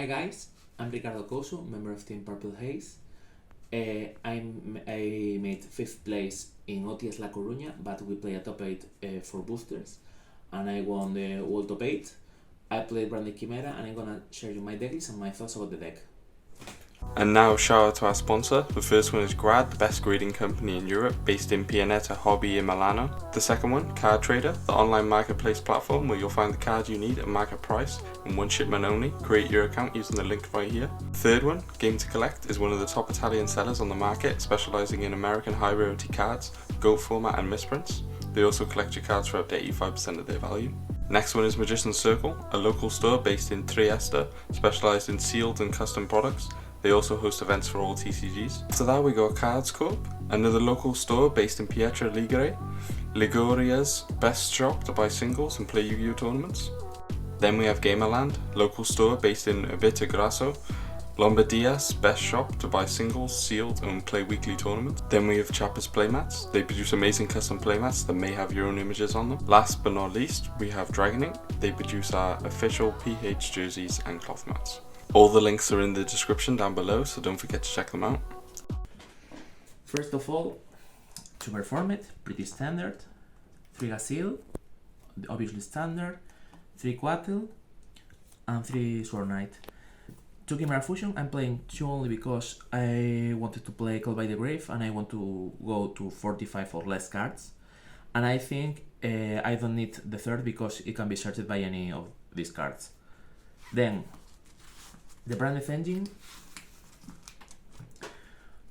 guys, I'm Ricardo Couso, member of Team Purple Haze. I made 5th place in OTS La Coruña, but we play a top 8 for boosters, and I won the World Top 8. I played branded Chimera, and I'm gonna share you my deck list and my thoughts about the deck. And now shout out to our sponsor. The first one is GRAAD, the best grading company in Europe, based in PIANETA hobby in Milano. The second one, CARDTRADER, the online marketplace platform where you'll find the cards you need at market price and one shipment only. Create your account using the link right here. Third one, Game to Collect, is one of the top Italian sellers on the market, specializing in American high rarity cards, GOAT format and misprints. They also collect your cards for up to 85% of their value. Next one is Magician's Circle, a local store based in Trieste, specialized in sealed and custom products. They also host events for all TCGs. After that we got Cards Corp, another local store based in Pietra Ligure, Liguria's best shop to buy singles and play Yu-Gi-Oh tournaments. Then we have GAMERLAND, local store based in ABBIATEGRASSO, Lombardia's best shop to buy singles, sealed and play weekly tournaments. Then we have CHAPA'S PLAYMATS. They produce amazing custom playmats that may have your own images on them. Last but not least, we have Dragon Ink. They produce our official PH jerseys and cloth mats. All the links are in the description down below, so don't forget to check them out. First of all, to perform it, pretty standard. 3 Gazelle, obviously standard, 3 Quattle, and 3 Sword Knight. 2 Chimera Fusion, I'm playing 2 only because I wanted to play Call by the Grave and I want to go to 45 or less cards. And I think I don't need the third because it can be searched by any of these cards. Then, the branded engine,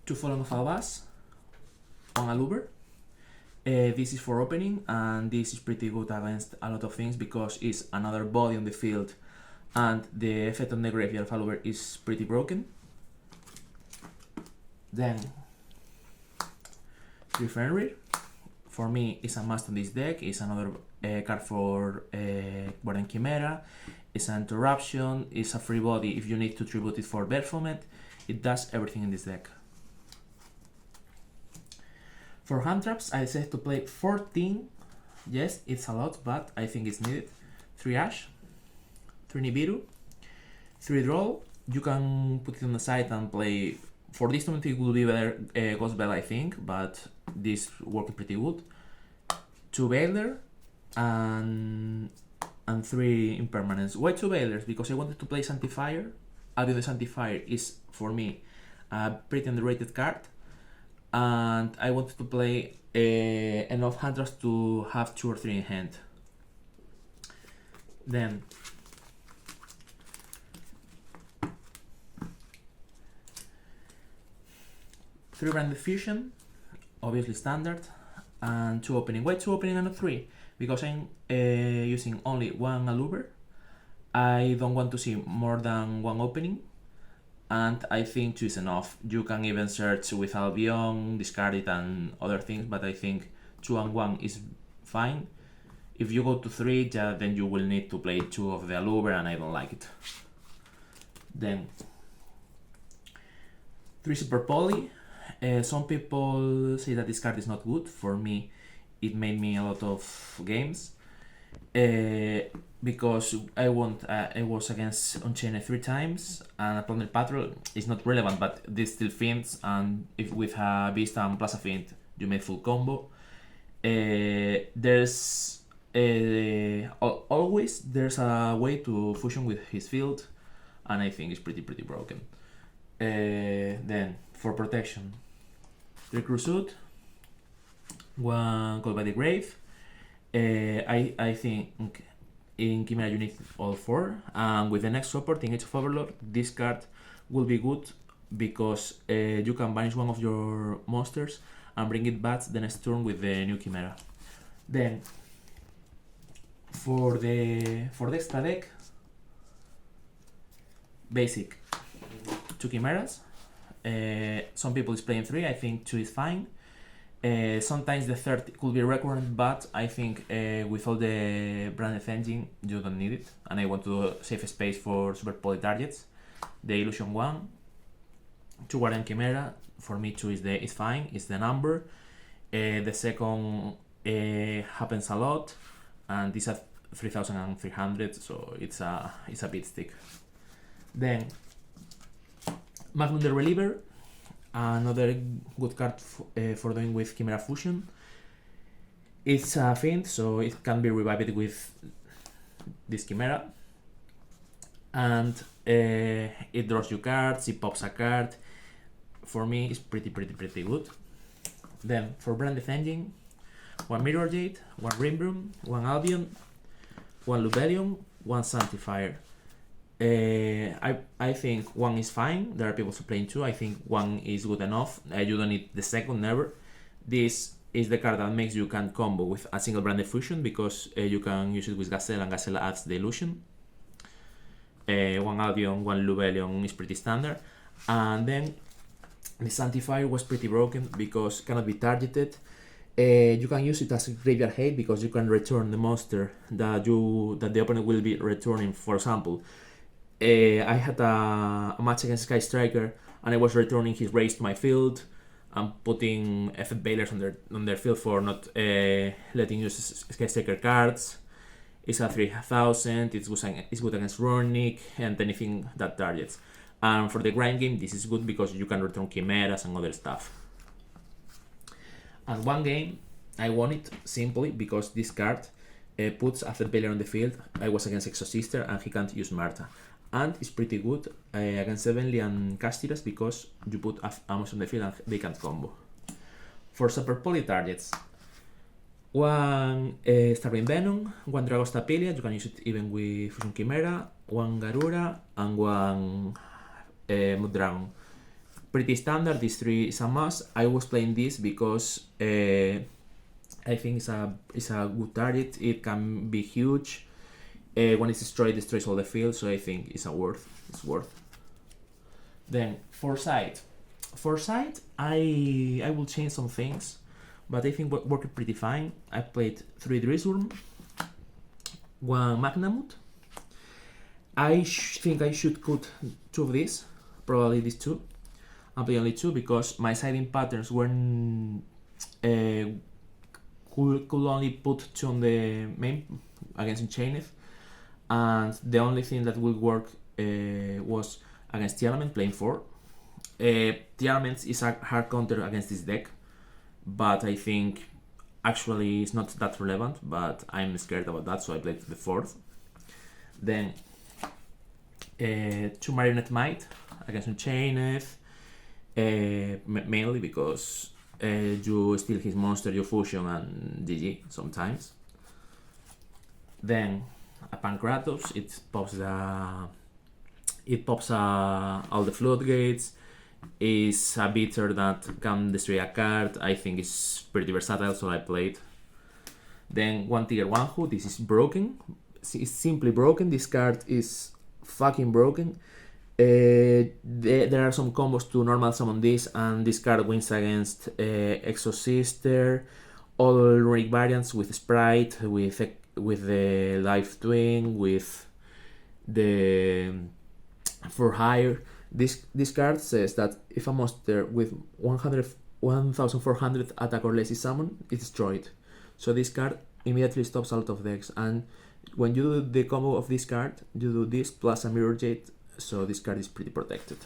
2 Fallen of CHAPA'S, 1 Aluber. This is for opening, and this is pretty good against a lot of things because it's another body on the field and the effect on the graveyard of Aluber is pretty broken. Then 3 Fenrir, for me it's a must on this deck. It's another card for Guardian Chimera. It's an interruption, it's a free body if you need to tribute it for Baphomet. It does everything in this deck. For hand traps, I decided to play 14. Yes, it's a lot, but I think it's needed. 3 Ash, 3 Nibiru, 3 Draw. You can put it on the side and play. For this tournament it will be better Ghost Bell, I think, but this working pretty good. 2 Baylor and 3 Impermanence. Why 2 Baylors? Because I wanted to play Sanctifier. Although the Sanctifier is, for me, a pretty underrated card. And I wanted to play enough hand traps to have 2 or 3 in hand. Then, three Branded Fusion, obviously standard, and 2 opening. Why 2 opening and not 3? Because I'm using only 1 Aluber. I don't want to see more than 1 opening, and I think 2 is enough. You can even search with Albion, discard it and other things, but I think 2 and 1 is fine. If you go to 3, then you will need to play 2 of the Aluber, and I don't like it. Then 3 Super Poly. Some people say that this card is not good. For me, it made me a lot of games because I was against Unchained 3 times, and a Plunder Patrol is not relevant, but this still fins, and if with a Beast and Plaza Fiend you made full combo. There's always a way to fusion with his field, and I think it's pretty broken. Then for protection, 3 Crusade, 1 Call by the Grave. I think in Chimera you need all 4, and with the next support in Age of Overlord, this card will be good because you can banish one of your monsters and bring it back the next turn with the new Chimera. Then for the extra deck, basic 2 Chimeras. Some people is playing 3, I think 2 is fine. Sometimes the third could be recurrent, but I think with all the branded engine you don't need it, and I want to save space for super poly targets. The Illusion 1, 2 Guardian Chimera, for me 2 is fine, it's the number. The second happens a lot, and this at 3300, so it's a bit stick. Then Magnum the Reliever, another good card for doing with Chimera Fusion. It's a Fiend, so it can be revived with this Chimera. And it draws you cards, it pops a card. For me, it's pretty good. Then for Branded Engine, 1 Mirror Jade, 1 Rimbroom, 1 Albion, 1 Lubellium, 1 Sanctifier. I think 1 is fine. There are people who playing 2. I think 1 is good enough. You don't need the second, never. This is the card that makes you can combo with a single Branded Fusion because you can use it with Gazelle and Gazelle adds the illusion. 1 Albion, 1 Lubellium is pretty standard. And then the Sanctifier was pretty broken because it cannot be targeted. You can use it as a graveyard hate because you can return the monster that the opponent will be returning. For example, I had a match against Sky Striker and I was returning his race to my field and putting FF Bailers on their field for not letting use Sky Striker cards. It's a 3000, it's good against Rornik and anything that targets. And for the grind game, this is good because you can return Chimeras and other stuff. And one game, I won it simply because this card puts a Fed Baylor on the field. I was against Exosister and he can't use Marta. And it's pretty good against Evenly and Castiras because you put Amos on the field and they can't combo. For Super Poly targets, 1 Starving Venom, 1 Dragostapelia, you can use it even with Fusion Chimera, 1 Garura, and 1 Mudragon. Pretty standard, these 3 is a must. I was playing this because I think it's a good target, it can be huge. When it's destroyed, it destroys all the field, so I think it's worth. Then Foresight, I will change some things, but I think worked pretty fine. I played 3 Drizzurm, 1 Magnamut. I think I should cut 2 of these, probably these 2. I play only 2 because my siding patterns weren't could only put 2 on the main against Enchained, and the only thing that would work was against Tearlament playing 4. Tearlament is a hard counter against this deck, but I think actually it's not that relevant, but I'm scared about that, so I played the 4th. Then 2 Marionette Might against Enchained, mainly because you steal his monster, you fusion and GG sometimes. Then a Pancratos, it pops all the floodgates. Is a beater that can destroy a card. I think it's pretty versatile, so I played. Then 1 Tiger Wanhu, this is broken. It's simply broken. This card is fucking broken. There are some combos to normal summon this, and this card wins against Exosister, all runic variants with Sprite, with the Life Twin, with the For Hire. This card says that if a monster with 1400 attack or less is summoned, it's destroyed. So this card immediately stops out of decks, and when you do the combo of this card, you do this plus a Mirror Jade, so this card is pretty protected.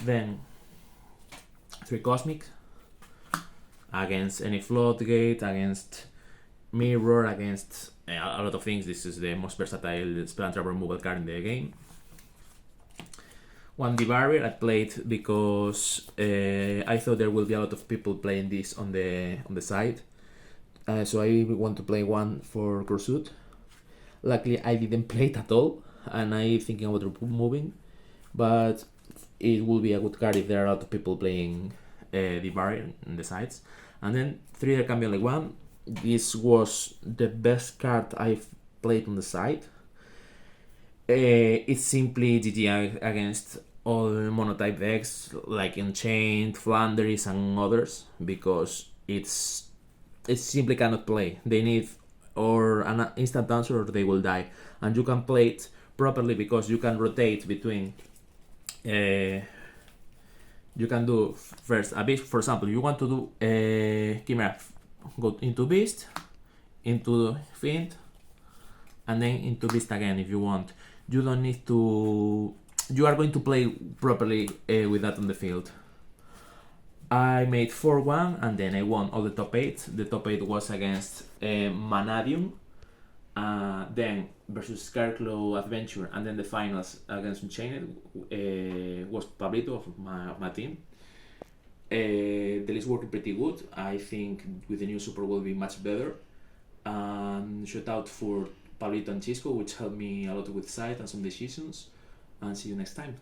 Then 3 Cosmic against any Floodgate, against Mirror, against a lot of things. This is the most versatile spell and trap removal card in the game. 1 Barrier I played because I thought there will be a lot of people playing this on the side, so I want to play 1 for Cursuit. Luckily I didn't play it at all, and I'm thinking about moving, but it will be a good card if there are a lot of people playing the Barrier on the sides. And then 3 there can be only 1. This was the best card I've played on the side. It's simply GG against all monotype decks like Enchained, Flanders and others, because it simply cannot play. They need or an instant answer or they will die, and you can play it properly because you can rotate between you can do first a beast. For example, you want to do Chimera, go into Beast, into Fiend, and then into Beast again if you want. You don't need to you are going to play properly with that on the field. I made 4-1 and then I won all the top 8. The top 8 was against Manadium, then versus Scarecrow Adventure, and then the finals against Unchained was Pablito of my team. The list working pretty good. I think with the new Super will be much better. Shout out for Pablito and Chisco, which helped me a lot with sight and some decisions. And see you next time.